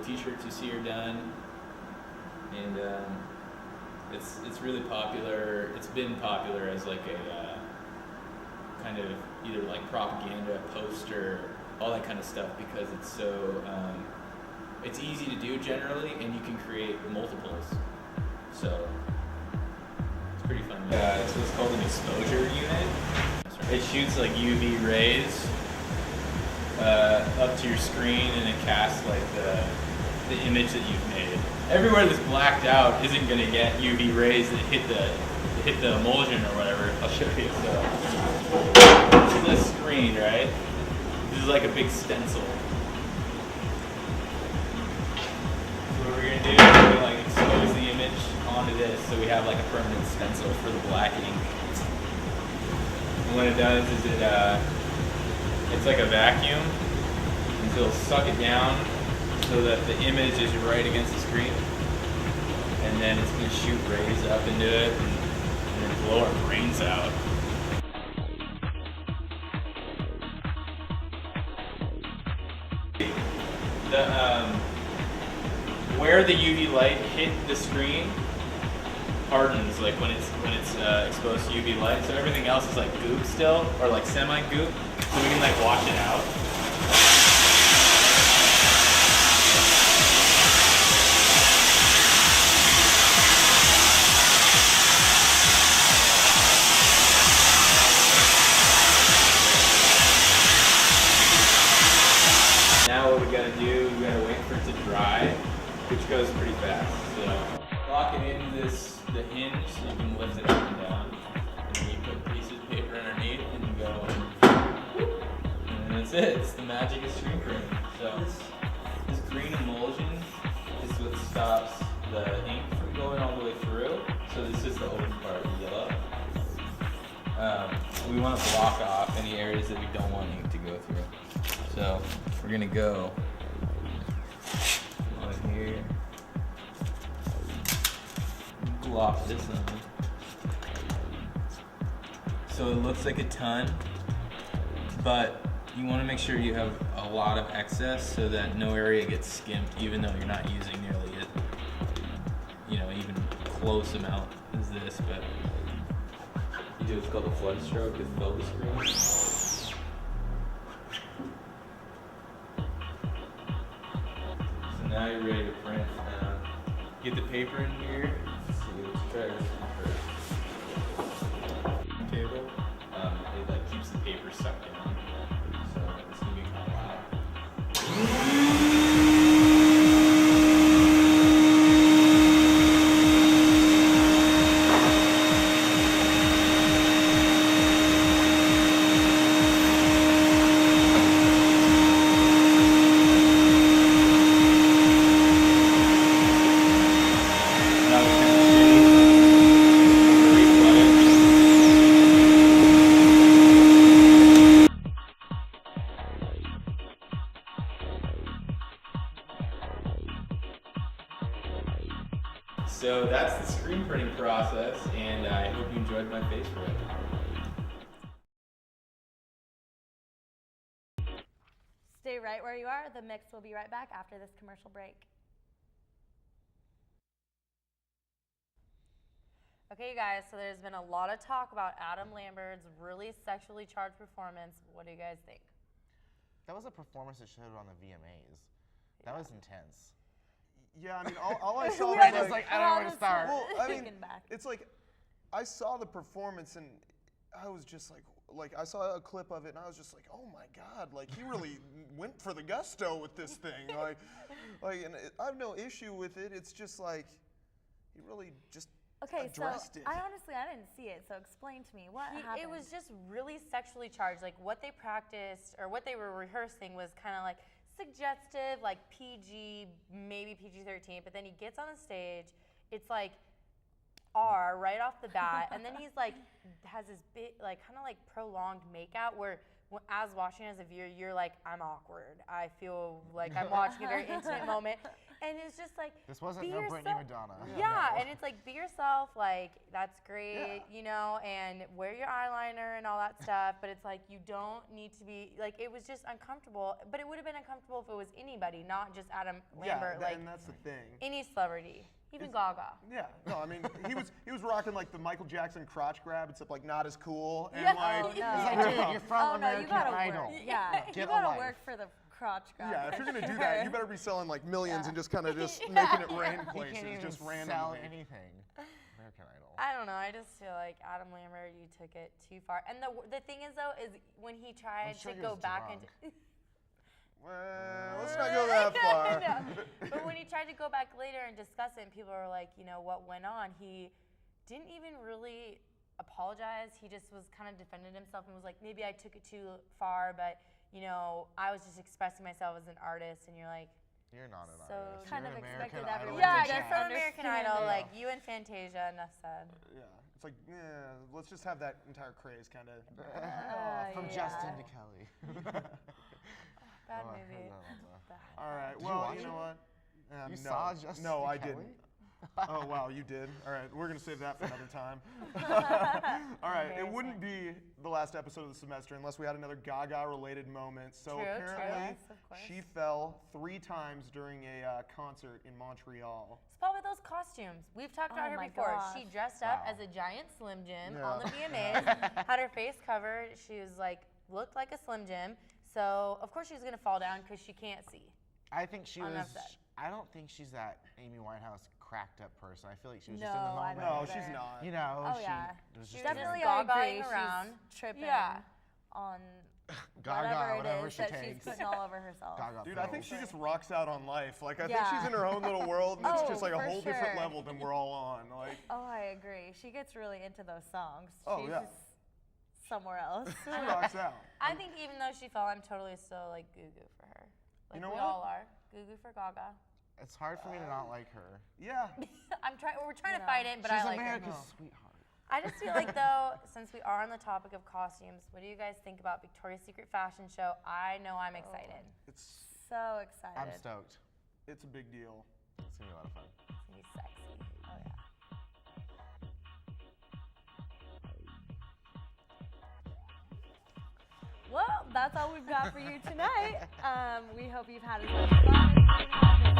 T-shirts you see are done, and it's really popular. It's been popular as like a kind of either like propaganda poster, all that kind of stuff, because it's so it's easy to do generally, and you can create multiples. So it's pretty fun. So it's called an exposure unit. It shoots like UV rays up to your screen, and it casts like the image that you've made. Everywhere that's blacked out isn't going to get UV rays that hit the emulsion or whatever. I'll show you. So this is a screen, right? This is like a big stencil. So what we're going to do is we're going to like expose the image onto this, so we have like a permanent stencil for the black ink. And what it does is it's like a vacuum, and so it'll suck it down so that the image is right against the screen, and then it's going to shoot rays up into it and then blow our brains out. Where the UV light hit the screen hardens, like when it's exposed to UV light. So everything else is like goop still, or like semi-goop, so we can like wash it out. Now what we gotta do, we gotta wait for it to dry, which goes pretty fast. So lock it into the hinge so you can lift it up and down. And then you put pieces of paper underneath and you go, and that's it. It's the magic of screen printing. So this green emulsion is what stops the ink from going all the way through. So this is the open part, the yellow. We want to block off any areas that we don't want ink to go through. So we're gonna go on here, block this on. So it looks like a ton, but you want to make sure you have a lot of excess so that no area gets skimped, even though you're not using nearly it, even close amount as this. But you do what's called a flood stroke to fill the screen. Now you're ready to print. Get the paper in here. Let's see, let's try this one first. Table. It like keeps the paper sucked down, so it's gonna be kind of loud. So that's the screen printing process, and I hope you enjoyed my face for it. Stay right where you are. The mix will be right back after this commercial break. Okay, you guys, so there's been a lot of talk about Adam Lambert's really sexually charged performance. What do you guys think? That was a performance that showed on the VMAs. That was intense. Yeah, I mean, all I saw Brent was is like, I don't know where to start. Well, I mean, back. it's like, I saw the performance and I was just like I saw a clip of it and I was just like, oh my God, like he really went for the gusto with this thing. And I have no issue with it. It's just like, he really just addressed it. I didn't see it, so explain to me, what happened? It was just really sexually charged. Like what they practiced or what they were rehearsing was kind of like suggestive, like PG, maybe PG-13, but then he gets on the stage, it's like R right off the bat, and then he's like, has this bit, like kind of like prolonged makeout where as watching as a viewer, you're like, I'm awkward. I feel like I'm watching a very intimate moment. And it's just like, This wasn't be no yourself. Britney Madonna. Yeah, and it's like, be yourself, like, that's great, you know, and wear your eyeliner and all that stuff, but it's like, you don't need to be, like, it was just uncomfortable, but it would have been uncomfortable if it was anybody, not just Adam Lambert, like, and that's the thing. any celebrity, even Gaga. Yeah, no, I mean, he was rocking like the Michael Jackson crotch grab, except like not as cool, and Yeah. like, Oh, It's like, dude, you're from Oh no, you American gotta Idol. work. Yeah, you Get a gotta life. work for the crotch grab. yeah, if for you're gonna do sure. that, you better be selling like millions and just kind of just making it rain He places, can't even just sell randomly. anything. American Idol. I don't know. I just feel like Adam Lambert, you took it too far. And the thing is, though, is when he tried sure to he go was back drunk. into. Well, let's not go that far. No. But when he tried to go back later and discuss it, and people were like, you know, what went on, he didn't even really apologize. He just was kind of defended himself and was like, maybe I took it too far, but, you know, I was just expressing myself as an artist. And you're like, You're not an So artist. kind You're of an expected American everyone Idol yeah, to just check. from American Understand Idol, it. like you and Fantasia, enough said. Yeah, it's like, yeah, let's just have that entire craze kind of. From yeah. Justin to Kelly. Bad Oh, I movie. heard that on the- Bad. All right, Did you well, watch you know it? what? You no. saw Justin No, to I Kelly? didn't. Oh wow, you did. All right, we're gonna save that for another time. All right, it wouldn't be the last episode of the semester unless we had another Gaga-related moment. So True, apparently, yes, of course. she fell 3 times during a concert in Montreal. It's probably those costumes. We've talked about Oh her my before. gosh. She dressed up Wow. as a giant Slim Jim Yeah. on the VMAs, had her face covered. She was like, looked like a Slim Jim. So of course she was gonna fall down because she can't see. I think she was. Enough said. I don't think she's that Amy Winehouse cracked up person. I feel like she was No, just in the I moment. don't No, she's either. not. You know, Oh, she yeah. was She just was Definitely, just I gagaing agree. around. She's tripping Yeah. on Gaga, whatever whatever it is she that takes. she's putting all over herself. Gaga Dude, I think pills. she just rocks out on life. Like, I think Yeah. she's in her own little world, and it's Oh, just like a for whole different sure. level than we're all on. Like, Oh, I agree. She gets really into those songs. Oh, She's yeah. just somewhere else. she rocks out. I think even though she fell, I'm totally still like goo-goo for her. Like You know we what? all are. Goo-goo for Gaga. It's hard for me to not like her. Yeah. We're trying You to know. fight it, but She's I like America's her. sweetheart. I just feel like though, since we are on the topic of costumes, what do you guys think about Victoria's Secret fashion show? I know I'm excited. It's So excited. I'm stoked. it's a big deal. It's gonna be a lot of fun. It's gonna be sexy. Oh yeah. Well, that's all we've got for you tonight. We hope you've had as much fun as we had this